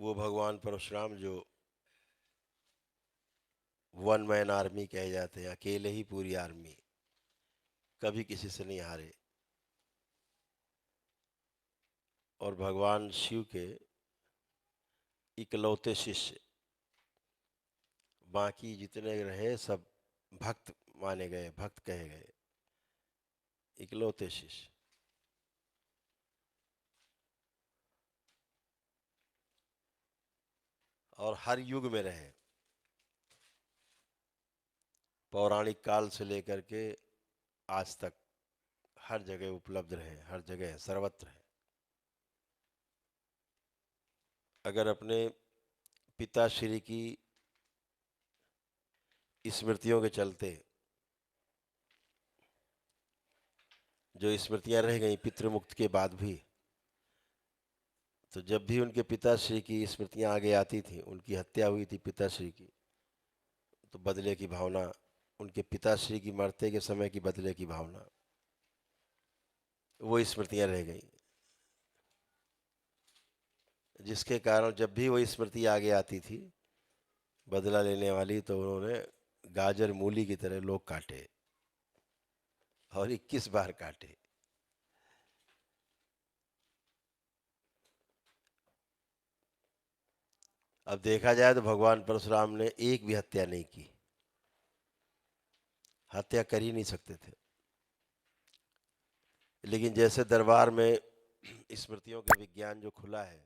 वो भगवान परशुराम जो वन मैन आर्मी कहे जाते हैं, अकेले ही पूरी आर्मी, कभी किसी से नहीं हारे। और भगवान शिव के इकलौते शिष्य, बाकी जितने रहे सब भक्त माने गए, भक्त कहे गए, इकलौते शिष्य। और हर युग में रहे, पौराणिक काल से लेकर के आज तक हर जगह उपलब्ध रहे, हर जगह सर्वत्र है। अगर अपने पिताश्री की स्मृतियों के चलते, जो स्मृतियां रह गई पितृमुक्त के बाद भी, तो जब भी उनके पिताश्री की स्मृतियां आगे आती थी, उनकी हत्या हुई थी पिताश्री की, तो बदले की भावना, उनके पिताश्री की मरते के समय की बदले की भावना, वो स्मृतियां रह गई, जिसके कारण जब भी वो स्मृति आगे आती थी बदला लेने वाली, तो उन्होंने गाजर मूली की तरह लोग काटे, और 21 बार काटे। अब देखा जाए तो भगवान परशुराम ने एक भी हत्या नहीं की, हत्या कर ही नहीं सकते थे। लेकिन जैसे दरबार में स्मृतियों के विज्ञान जो खुला है,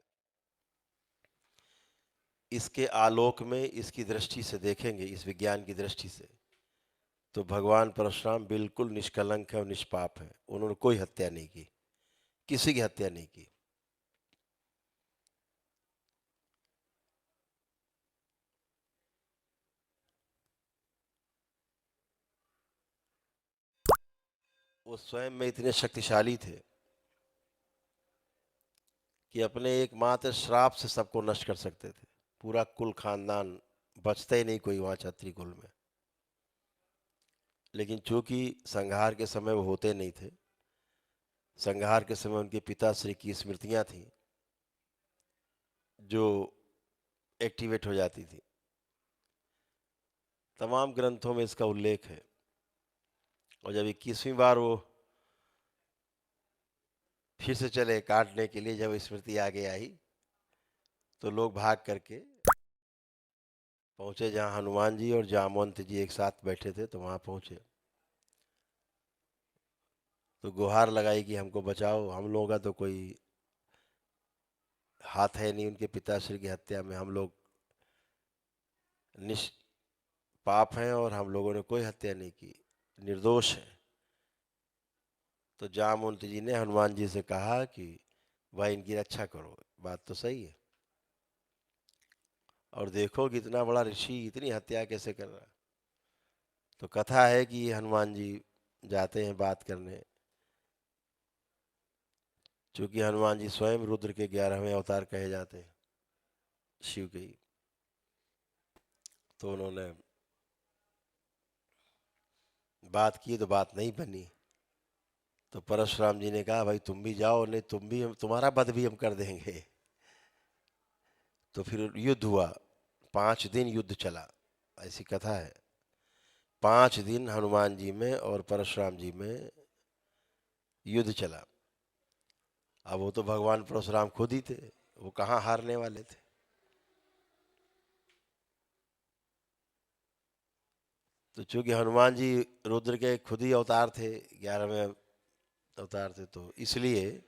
इसके आलोक में, इसकी दृष्टि से देखेंगे, इस विज्ञान की दृष्टि से, तो भगवान परशुराम बिल्कुल निष्कलंक है और निष्पाप है। उन्होंने कोई हत्या नहीं की, किसी की हत्या नहीं की। वो स्वयं में इतने शक्तिशाली थे कि अपने एकमात्र श्राप से सबको नष्ट कर सकते थे। पूरा कुल खानदान, बचता ही नहीं कोई वहां क्षत्रिय कुल में। लेकिन चूंकि संहार के समय वो होते नहीं थे, संहार के समय उनके पिताश्री की स्मृतियां थीं जो एक्टिवेट हो जाती थी। तमाम ग्रंथों में इसका उल्लेख है। और जब 21वीं बार वो फिर से चले काटने के लिए, जब स्मृति आगे आई, तो लोग भाग करके पहुंचे जहां हनुमान जी और जामवंत जी एक साथ बैठे थे, तो वहां पहुंचे, तो गुहार लगाई कि हमको बचाओ, हम लोगों का तो कोई हाथ है नहीं उनके पिताश्री की हत्या में, हम लोग निष्पाप हैं और हम लोगों ने कोई हत्या नहीं की, निर्दोष है। तो जामवंत जी ने हनुमान जी से कहा कि भाई इनकी रक्षा करो, बात तो सही है, और देखो कि इतना बड़ा ऋषि इतनी हत्या कैसे कर रहा है। तो कथा है कि हनुमान जी जाते हैं बात करने, क्योंकि हनुमान जी स्वयं रुद्र के 11वें अवतार कहे जाते हैं, शिव के ही। तो उन्होंने बात की तो बात नहीं बनी। तो परशुराम जी ने कहा भाई तुम भी जाओ, नहीं तुम भी, तुम्हारा वध भी हम कर देंगे। तो फिर युद्ध हुआ, 5 दिन युद्ध चला, ऐसी कथा है। 5 दिन हनुमान जी में और परशुराम जी में युद्ध चला। अब वो तो भगवान परशुराम खुद ही थे, वो कहाँ हारने वाले थे। तो चूंकि हनुमान जी रुद्र के खुद ही अवतार थे, 11वें अवतार थे, तो इसलिए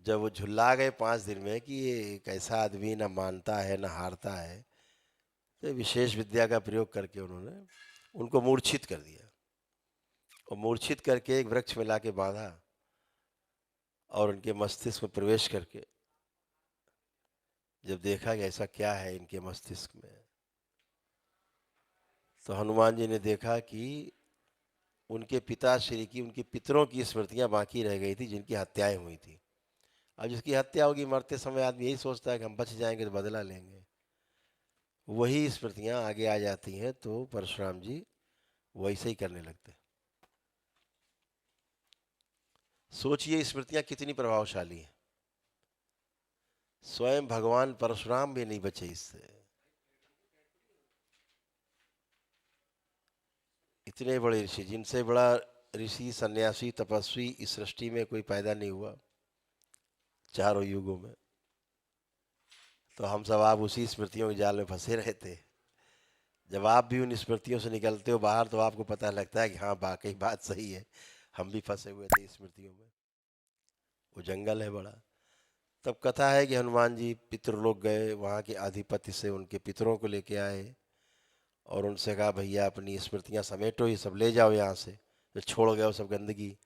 जब वो झुल्ला गए 5 दिन में कि ये कैसा आदमी, ना मानता है ना हारता है, तो विशेष विद्या का प्रयोग करके उन्होंने उनको मूर्छित कर दिया, और मूर्छित करके एक वृक्ष में लाके बांधा, और उनके मस्तिष्क में प्रवेश करके जब देखा कि ऐसा क्या है इनके मस्तिष्क में, तो हनुमान जी ने देखा कि उनके पिताश्री की, उनके पितरों की स्मृतियां बाकी रह गई थी, जिनकी हत्याएं हुई थी। अब जिसकी हत्या होगी, मरते समय आदमी यही सोचता है कि हम बच जाएंगे तो बदला लेंगे, वही स्मृतियां आगे आ जाती हैं, तो परशुराम जी वैसे ही करने लगते हैं। सोचिए स्मृतियां कितनी प्रभावशाली हैं। स्वयं भगवान परशुराम भी नहीं बचे इससे। इतने बड़े ऋषि, जिनसे बड़ा ऋषि सन्यासी तपस्वी इस सृष्टि में कोई पैदा नहीं हुआ चारों युगों में। तो हम सब आप उसी स्मृतियों के जाल में फंसे रहते। जब आप भी उन स्मृतियों से निकलते हो बाहर तो आपको पता लगता है कि हाँ वाकई बात सही है, हम भी फंसे हुए थे स्मृतियों में। वो जंगल है बड़ा। तब कथा है कि हनुमान जी पितृलोक गए, वहाँ के अधिपति से उनके पितरों को लेके आए और उनसे कहा भैया अपनी स्मृतियाँ समेटो, ये सब ले जाओ यहाँ से, जो छोड़ गए वो सब गंदगी।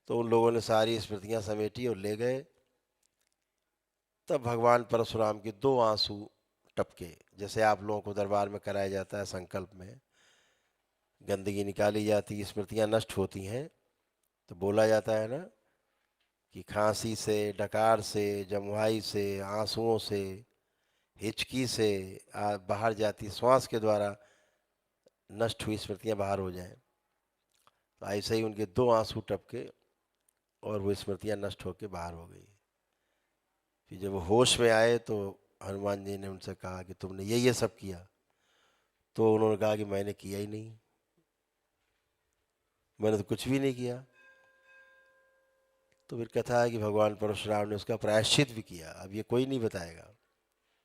तो उन लोगों ने सारी स्मृतियाँ समेटी और ले गए। तब भगवान परशुराम के दो आंसू टपके, जैसे आप लोगों को दरबार में कराया जाता है संकल्प में, गंदगी निकाली जाती, स्मृतियाँ नष्ट होती हैं, तो बोला जाता है ना कि खांसी से, डकार से, जमुआई से, आंसुओं से, हिचकी से बाहर जाती श्वास के द्वारा नष्ट हुई स्मृतियाँ बाहर हो जाएं। तो ऐसे ही उनके दो आंसू टपके और वो स्मृतियाँ नष्ट होकर बाहर हो गई। फिर जब वो होश में आए तो हनुमान जी ने उनसे कहा कि तुमने ये सब किया। तो उन्होंने कहा कि मैंने किया ही नहीं, मैंने तो कुछ भी नहीं किया। तो फिर कथा है कि भगवान परशुराम ने उसका प्रायश्चित भी किया। अब ये कोई नहीं बताएगा,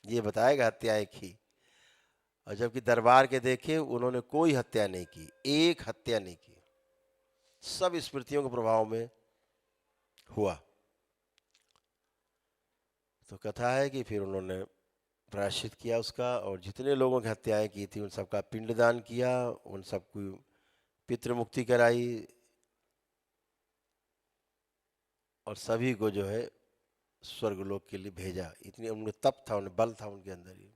ये बताएगा हत्या एक ही। और जबकि दरबार के देखे उन्होंने कोई हत्या नहीं की, एक हत्या नहीं की, सब स्मृतियों के प्रभाव में हुआ। तो कथा है कि फिर उन्होंने प्रायश्चित किया उसका, और जितने लोगों की हत्याएं की थी उन सबका पिंडदान किया, उन सबको पितृमुक्ति कराई और सभी को जो है स्वर्गलोक के लिए भेजा। इतनी उनमें तप था, उन्हें बल था उनके अंदर ही।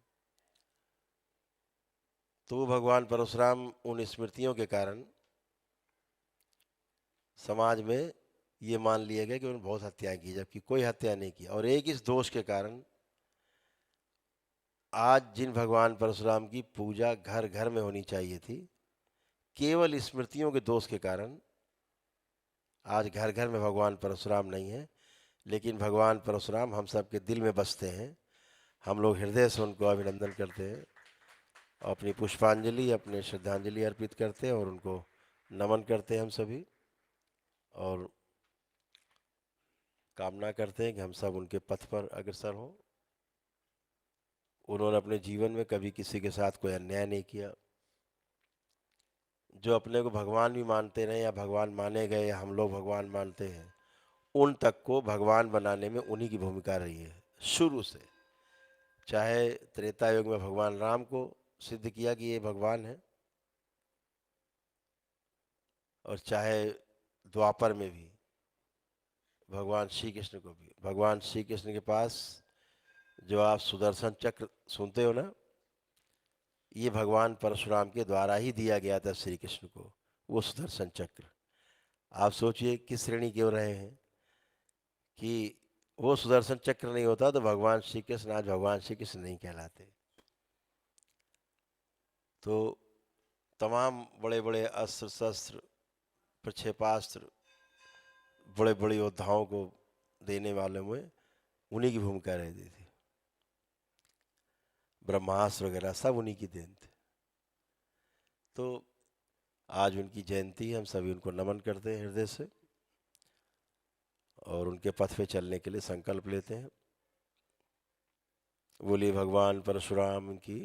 तो भगवान परशुराम उन स्मृतियों के कारण समाज में ये मान लिया गया कि उन्होंने बहुत हत्याएं की, जबकि कोई हत्या नहीं की। और एक इस दोष के कारण आज जिन भगवान परशुराम की पूजा घर घर में होनी चाहिए थी, केवल स्मृतियों के दोष के कारण आज घर घर में भगवान परशुराम नहीं है। लेकिन भगवान परशुराम हम सब के दिल में बसते हैं। हम लोग हृदय से उनको अभिनंदन करते हैं, अपनी पुष्पांजलि, अपने श्रद्धांजलि अर्पित करते हैं और उनको नमन करते हैं हम सभी। और कामना करते हैं कि हम सब उनके पथ पर अग्रसर हों। उन्होंने अपने जीवन में कभी किसी के साथ कोई अन्याय नहीं किया। जो अपने को भगवान भी मानते रहे या भगवान माने गए या हम लोग भगवान मानते हैं, उन तक को भगवान बनाने में उन्हीं की भूमिका रही है शुरू से। चाहे त्रेता युग में भगवान राम को सिद्ध किया कि ये भगवान है, और चाहे द्वापर में भी भगवान श्री कृष्ण को भी। भगवान श्री कृष्ण के पास जो आप सुदर्शन चक्र सुनते हो ना, ये भगवान परशुराम के द्वारा ही दिया गया था श्री कृष्ण को, वो सुदर्शन चक्र। आप सोचिए किस श्रेणी के हो रहे हैं कि वो सुदर्शन चक्र नहीं होता तो भगवान श्री कृष्ण आज भगवान श्री कृष्ण नहीं कहलाते। तो तमाम बड़े बड़े अस्त्र शस्त्र प्रक्षेपास्त्र बड़े बड़े योद्धाओं को देने वाले में उन्हीं की भूमिका रहती थी। ब्रह्मास्त्र वगैरह सब उन्हीं की देन थे। तो आज उनकी जयंती, हम सभी उनको नमन करते हैं हृदय से और उनके पथ पे चलने के लिए संकल्प लेते हैं। बोलिए भगवान परशुराम की